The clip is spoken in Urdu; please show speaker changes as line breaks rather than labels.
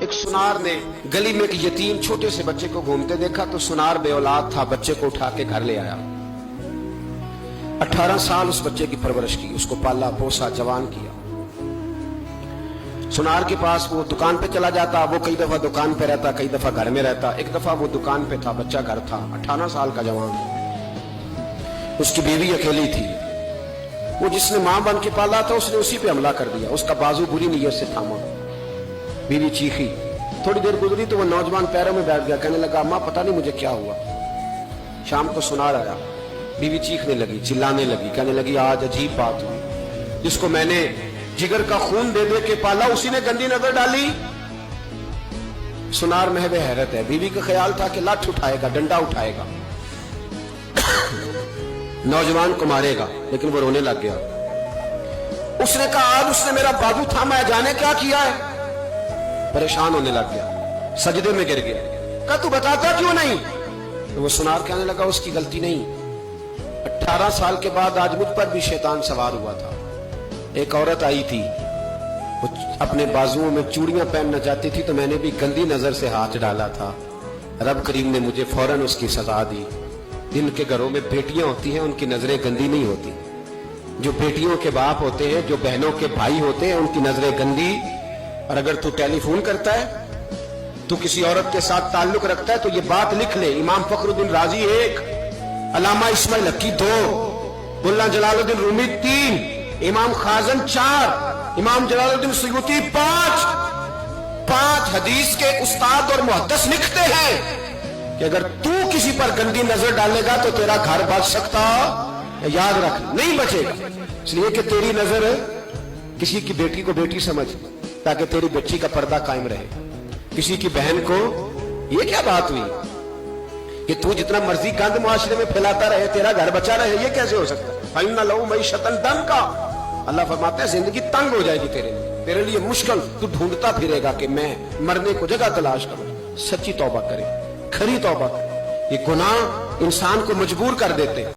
ایک سنار نے گلی میں ایک یتیم چھوٹے سے بچے کو گھومتے دیکھا تو سنار بے اولاد تھا، بچے کو اٹھا کے گھر لے آیا۔ 18 سال اس بچے کی پرورش کی، اس کو پالا پوسا جوان کیا۔ سنار کے پاس وہ دکان پہ چلا جاتا، وہ کئی دفعہ دکان پہ رہتا، کئی دفعہ گھر میں رہتا۔ ایک دفعہ وہ دکان پہ تھا، بچہ گھر تھا، 18 سال کا جوان۔ اس کی بیوی اکیلی تھی، وہ جس نے ماں بن کے پالا تھا اس نے اسی پہ حملہ کر دیا، اس کا بازو بری نیت سے تھاما۔ بیوی چیخی، تھوڑی دیر گزری تو وہ نوجوان پیروں میں بیٹھ گیا، کہنے لگا ماں پتہ نہیں مجھے کیا ہوا۔ شام کو سنار آیا، بیوی چیخنے لگی، چلانے لگی، کہنے لگی آج عجیب بات ہوئی، جس کو میں نے جگر کا خون دے دے کے پالا اسی نے گندی نظر ڈالی۔ سنار محو حیرت ہے، بیوی کا خیال تھا کہ لاٹھ اٹھائے گا، ڈنڈا اٹھائے گا، نوجوان کو مارے گا، لیکن وہ رونے لگ گیا۔ اس نے کہا آج اس نے میرا بازو تھاما ہے، جانے کیا کیا ہے؟ پریشان ہونے لگ گیا، سجدے میں گر گیا، کہا تو بتاتا کیوں نہیں؟ تو وہ سنار کہنے لگا اس کی غلطی نہیں، 18 سال کے بعد آج مجھ پر بھی شیطان سوار ہوا تھا۔ ایک عورت آئی تھی، وہ اپنے بازوؤں میں چوڑیاں پہننا چاہتی تھی تو میں نے بھی گندی نظر سے ہاتھ ڈالا تھا، رب کریم نے مجھے فوراً اس کی سزا دی۔ جن کے گھروں میں بیٹیاں ہوتی ہیں ان کی نظریں گندی نہیں ہوتی، جو بیٹیوں کے باپ ہوتے ہیں، جو بہنوں کے بھائی ہوتے ہیں، ان کی نظریں گندی۔ اور اگر تو ٹیلی فون کرتا ہے، تو کسی عورت کے ساتھ تعلق رکھتا ہے تو یہ بات لکھ لے، امام فخر الدین رازی 1، علامہ اسماعیل حقی 2، ملا جلال الدین رومی 3، امام خازن 4، امام جلال الدین سیوطی 5 حدیث کے استاد اور محدث لکھتے ہیں کہ اگر تو کسی پر گندی نظر ڈالے گا تو تیرا گھر بچ سکتا، یاد رکھ نہیں بچے گا، اس لیے کہ تیری نظر کسی کی بیٹی کو بیٹی سمجھ تاکہ تیری بچی کا پردہ قائم رہے، کسی کی بہن کو یہ کیا بات ہوئی کہ تو جتنا مرضی گند معاشرے میں پھیلاتا رہے تیرا گھر بچا رہے، یہ کیسے ہو سکتا ہے؟ فَإِنَّ لَهُ مَعِيشَةً ضَنْكًا، اللہ فرماتا ہے زندگی تنگ ہو جائے گی تیرے لیے مشکل، تو ڈھونڈتا پھرے گا کہ میں مرنے کو جگہ تلاش کروں۔ سچی توبہ کرے، کھری توبہ کرے، یہ گناہ انسان کو مجبور کر دیتے ہیں۔